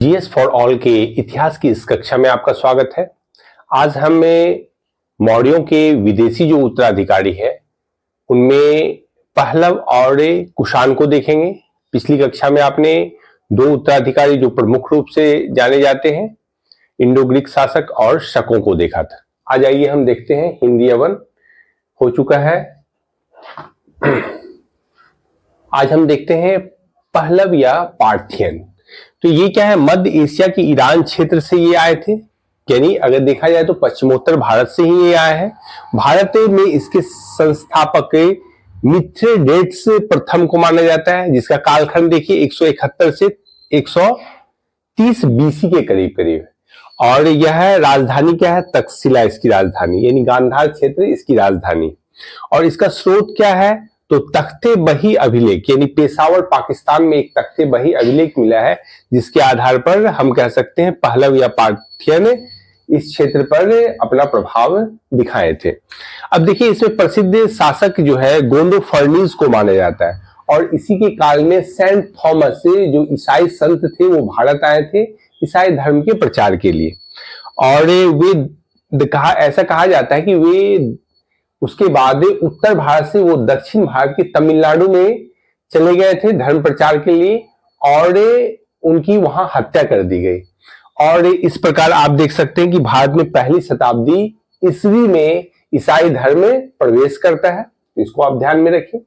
GS for all के इतिहास की इस कक्षा में आपका स्वागत है। आज हमें मौर्यों के विदेशी जो उत्तराधिकारी है उनमें पहलव और कुषाण को देखेंगे। पिछली कक्षा में आपने दो उत्तराधिकारी जो प्रमुख रूप से जाने जाते हैं, इंडो ग्रीक शासक और शकों को देखा था। आज आइए हम देखते हैं, हिंदी अवन हो चुका है। आज हम देखते हैं पहलव या पार्थियन। तो ये क्या है, मध्य एशिया के ईरान क्षेत्र से ये आए थे, यानी अगर देखा जाए तो पश्चिमोत्तर भारत से ही ये आए हैं। भारत में इसके संस्थापक मिथ्रेडेट्स प्रथम को माना जाता है, जिसका कालखंड देखिए 171 से 130 बीसी के करीब करीब है। और यह राजधानी क्या है, तक्षशिला इसकी राजधानी, यानी गांधार क्षेत्र इसकी राजधानी। और इसका स्रोत क्या है, तो तख्ते बही अभिलेख, यानी पेशावर पाकिस्तान में एक तख्ते बही अभिलेख मिला है, जिसके आधार पर हम कह सकते हैं पहलव या पार्थियन इस क्षेत्र पर अपना प्रभाव दिखाए थे। अब देखिए, इसमें प्रसिद्ध शासक जो है गोंडोफर्निस को माना जाता है, और इसी के काल में सेंट थॉमस जो ईसाई संत थे वो भारत आए थे ईसाई धर्म के प्रचार के लिए। और वे ऐसा कहा जाता है कि वे उसके बाद उत्तर भारत से वो दक्षिण भारत के तमिलनाडु में चले गए थे धर्म प्रचार के लिए, और उनकी वहां हत्या कर दी गई। और इस प्रकार आप देख सकते हैं कि भारत में पहली शताब्दी ईस्वी में ईसाई धर्म में प्रवेश करता है, इसको आप ध्यान में रखें।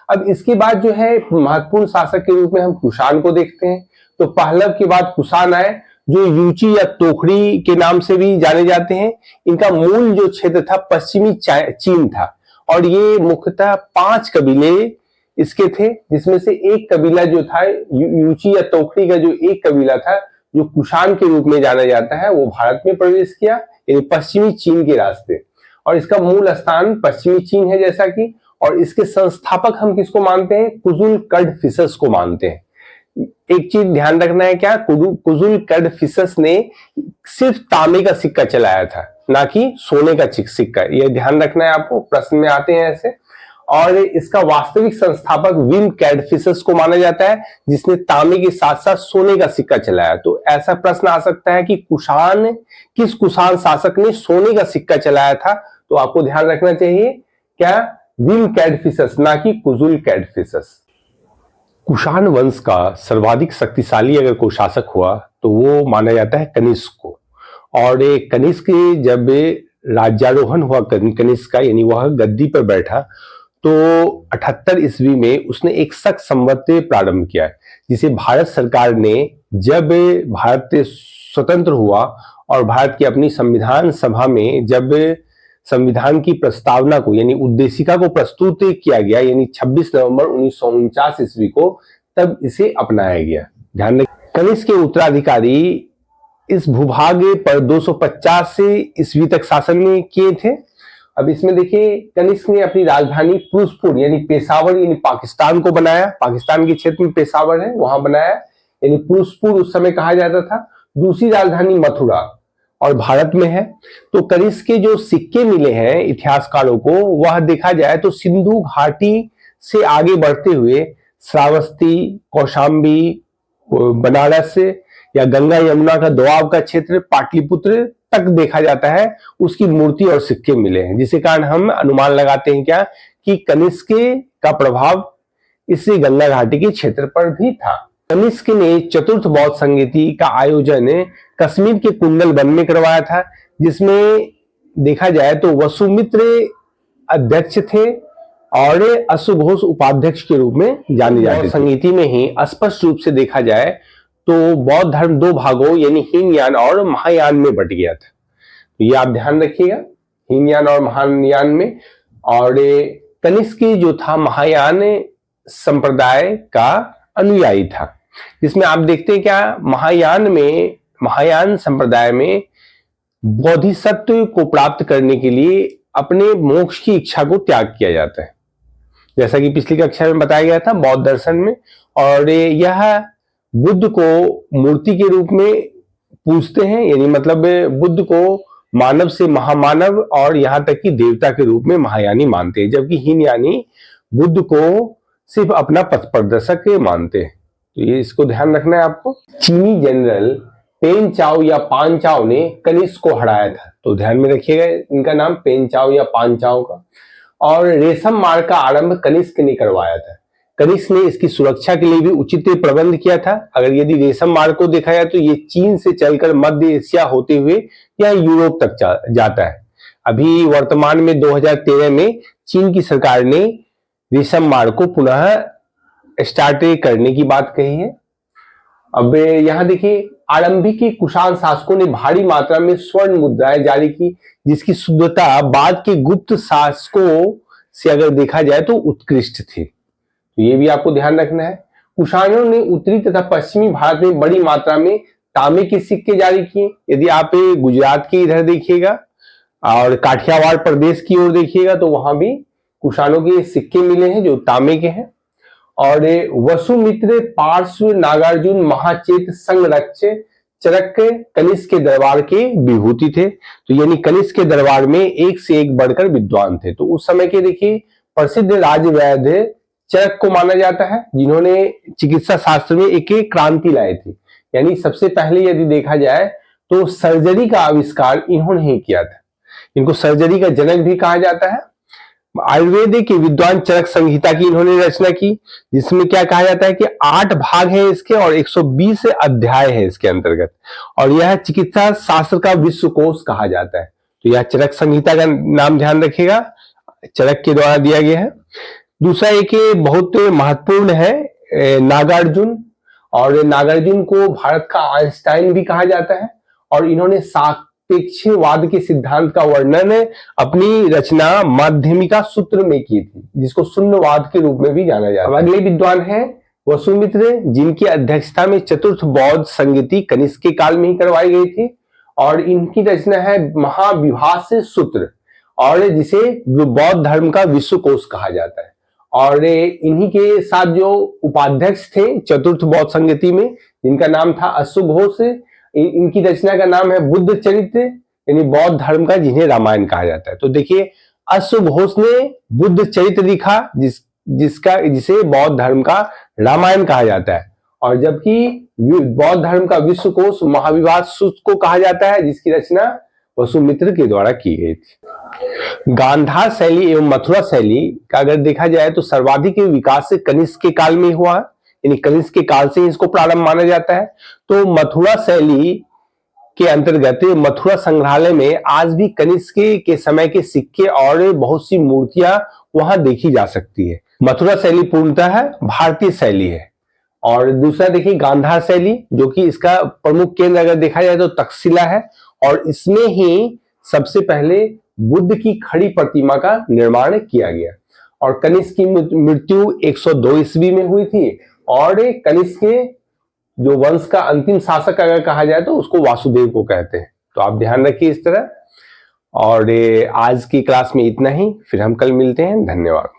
अब इसके बाद जो है महत्वपूर्ण शासक के रूप में हम कुषाण को देखते हैं। तो पहलव के बाद कुषाण आए, जो यूची या तोखड़ी के नाम से भी जाने जाते हैं। इनका मूल जो क्षेत्र था पश्चिमी चीन था, और ये मुख्यतः 5 कबीले इसके थे, जिसमें से एक कबीला जो था यूची या तोखड़ी का जो एक कबीला था, जो कुषाण के रूप में जाना जाता है, वो भारत में प्रवेश किया, यानी पश्चिमी चीन के रास्ते। और इसका मूल स्थान पश्चिमी चीन है जैसा कि, और इसके संस्थापक हम किसको मानते हैं, कुजुल कड़फिसस को मानते हैं। एक चीज ध्यान रखना है, क्या कुजुल कड़फिसस ने सिर्फ तांबे का सिक्का चलाया था, ना कि सोने का सिक्का, यह ध्यान रखना है आपको, प्रश्न में आते हैं ऐसे। और इसका वास्तविक संस्थापक विम कैडफिसस को माना जाता है, जिसने तांबे के साथ साथ सोने का सिक्का चलाया। तो ऐसा प्रश्न आ सकता है कि किस कुषाण शासक ने सोने का सिक्का चलाया था, तो आपको ध्यान रखना चाहिए क्या, विम कैडफिसस, ना कि कुजुल कैडफिसस। कुषाण वंश का सर्वाधिक शक्तिशाली अगर कोई शासक हुआ तो वो माना जाता है कनिष्क को। और कनिष्क जब राज्यारोहण हुआ कनिष्क का, यानी वह गद्दी पर बैठा, तो 78 ईस्वी में उसने एक शक संवत प्रारंभ किया, जिसे भारत सरकार ने, जब भारत स्वतंत्र हुआ और भारत की अपनी संविधान सभा में जब संविधान की प्रस्तावना को, यानी उद्देशिका को प्रस्तुत किया गया, यानी 26 नवंबर 1949 ईस्वी को, तब इसे अपनाया गया। ध्यान रखें, कनिष्क के उत्तराधिकारी इस भूभाग पर 250 ईस्वी तक शासन किए थे। अब इसमें देखिए, कनिष्क ने अपनी राजधानी फिरोजपुर यानी पेशावर, यानी पाकिस्तान को बनाया, पाकिस्तान के क्षेत्र में पेशावर है वहां बनाया, यानी फिरोजपुर उस समय कहा जाता था। दूसरी राजधानी मथुरा और भारत में है। तो कनिष्क के जो सिक्के मिले हैं इतिहासकारों को, वह देखा जाए तो सिंधु घाटी से आगे बढ़ते हुए श्रावस्ती, कौशाम्बी, बनारस या गंगा यमुना का दोआब का क्षेत्र, पाटलिपुत्र तक देखा जाता है, उसकी मूर्ति और सिक्के मिले हैं, जिसके कारण हम अनुमान लगाते हैं क्या, कि कनिष्क का प्रभाव इस गंगा घाटी के क्षेत्र पर भी था। कनिष्क ने चतुर्थ बौद्ध संगीति का आयोजन कश्मीर के कुंडल वन में करवाया था, जिसमें देखा जाए तो वसुमित्र अध्यक्ष थे और अश्वघोष उपाध्यक्ष के रूप में जाने जाते थे। संगीति में ही स्पष्ट रूप से देखा जाए तो बौद्ध धर्म 2 भागों, यानी हीनयान और महायान में बट गया था। तो ये आप ध्यान रखिएगा, हीनयान और महायान में। और कनिष्क जो था महायान संप्रदाय का अनुयायी था, जिसमें आप देखते हैं क्या, महायान संप्रदाय में बोधिसत्व को प्राप्त करने के लिए अपने मोक्ष की इच्छा को त्याग किया जाता है, जैसा कि पिछली कक्षा में बताया गया था बौद्ध दर्शन में। और यह बुद्ध को मूर्ति के रूप में पूजते हैं, यानी मतलब बुद्ध को मानव से महामानव और यहां तक कि देवता के रूप में महायानी मानते हैं, जबकि हीनयानी बुद्ध को सिर्फ अपना पथ प्रदर्शक मानते हैं। तो ये इसको ध्यान रखना है आपको। चीनी जनरल पेन चाओ या पान चाओ ने कनिष्क को हराया था, तो ध्यान में रखिएगा इनका नाम पेन चाओ या पान चाओ का। और रेशम मार्ग का आरंभ कनिष्क ने करवाया था। कनिष्क ने इसकी सुरक्षा के लिए भी उचित प्रबंध किया था। अगर यदि रेशम मार्ग को देखा जाए तो ये चीन से चलकर मध्य एशिया होते हुए या यूरोप तक जाता है। अभी वर्तमान में 2013 में चीन की सरकार ने रेशम मार्ग को पुनः स्टार्ट करने की बात कही है। अब यहां देखिए, आरंभिक कुषाण शासकों ने भारी मात्रा में स्वर्ण मुद्राएं जारी की, जिसकी शुद्धता बाद के गुप्त शासकों से अगर देखा जाए तो उत्कृष्ट थी। तो ये भी आपको ध्यान रखना है। कुषाणों ने उत्तरी तथा पश्चिमी भारत में बड़ी मात्रा में तांबे के सिक्के जारी किए। यदि आप गुजरात के इधर देखिएगा और काठियावाड़ प्रदेश की ओर देखिएगा तो वहां भी कुषाणों के सिक्के मिले हैं जो तांबे के हैं। और वसुमित्र, पार्श्व, नागार्जुन, महाचेत, संगरक्ष, चरक कनिष्क के दरबार के विभूति थे। तो यानी कनिष्क के दरबार में एक से एक बढ़कर विद्वान थे। तो उस समय के देखिए प्रसिद्ध राजवैद्य चरक को माना जाता है, जिन्होंने चिकित्सा शास्त्र में एक क्रांति लाई थी। यानी सबसे पहले यदि देखा जाए तो सर्जरी का आविष्कार इन्होंने ही किया था। इनको सर्जरी का जनक भी कहा जाता है। आयुर्वेद के विद्वान चरक संहिता की इन्होंने रचना की, जिसमें क्या कहा जाता है कि 8 भाग है इसके और 120 अध्याय है इसके अंतर्गत। और यह चिकित्सा शास्त्र का विश्वकोश कहा जाता है। तो यह चरक संहिता का नाम ध्यान रखिएगा, चरक के द्वारा दिया गया है। दूसरा एक बहुत महत्वपूर्ण है नागार्जुन, और नागार्जुन को भारत का आइंस्टाइन भी कहा जाता है। और इन्होंने सापेक्षवाद के सिद्धांत का वर्णन अपनी रचना माध्यमिका सूत्र में की थी, जिसको शून्यवाद के रूप में भी जाना जाता है। अगले विद्वान है वसुमित्र, जिनकी अध्यक्षता में चतुर्थ बौद्ध संगति कनिष्क के काल में ही करवाई गई थी। और इनकी रचना है महाविभाष्य सूत्र, और जिसे बौद्ध धर्म का विश्वकोश कहा जाता है। और इन्हीं के साथ जो उपाध्यक्ष थे चतुर्थ बौद्ध संगति में, जिनका नाम था अश्वघोष, इनकी रचना का नाम है बुद्ध चरित्र, यानी बौद्ध धर्म का जिन्हें रामायण कहा जाता है। तो देखिए अश्वघोष ने बुद्ध चरित्र लिखा, जिसे बौद्ध धर्म का रामायण कहा जाता है। और जबकि बौद्ध धर्म का विश्वकोश महाविभाष्य सूत्र को कहा जाता है, जिसकी रचना वसुमित्र के द्वारा की गई थी। गांधार शैली एवं मथुरा शैली का अगर देखा जाए तो सर्वाधिक विकास कनिष्क के काल में हुआ, यानी कनिष्क के काल से इसको प्रारंभ माना जाता है। तो मथुरा शैली के अंतर्गत मथुरा संग्रहालय में आज भी कनिष्क के समय के सिक्के और बहुत सी मूर्तियां वहां देखी जा सकती है। मथुरा शैली पूर्णतः भारतीय शैली है। और दूसरा देखिए गांधार शैली, जो कि इसका प्रमुख केंद्र अगर देखा जाए तो तक्षशिला है, और इसमें ही सबसे पहले बुद्ध की खड़ी प्रतिमा का निर्माण किया गया। और कनिष्क की मृत्यु 102 ईस्वी में हुई थी। और कनिष्क के जो वंश का अंतिम शासक अगर कहा जाए तो उसको वासुदेव को कहते हैं। तो आप ध्यान रखिए इस तरह। और आज की क्लास में इतना ही, फिर हम कल मिलते हैं। धन्यवाद।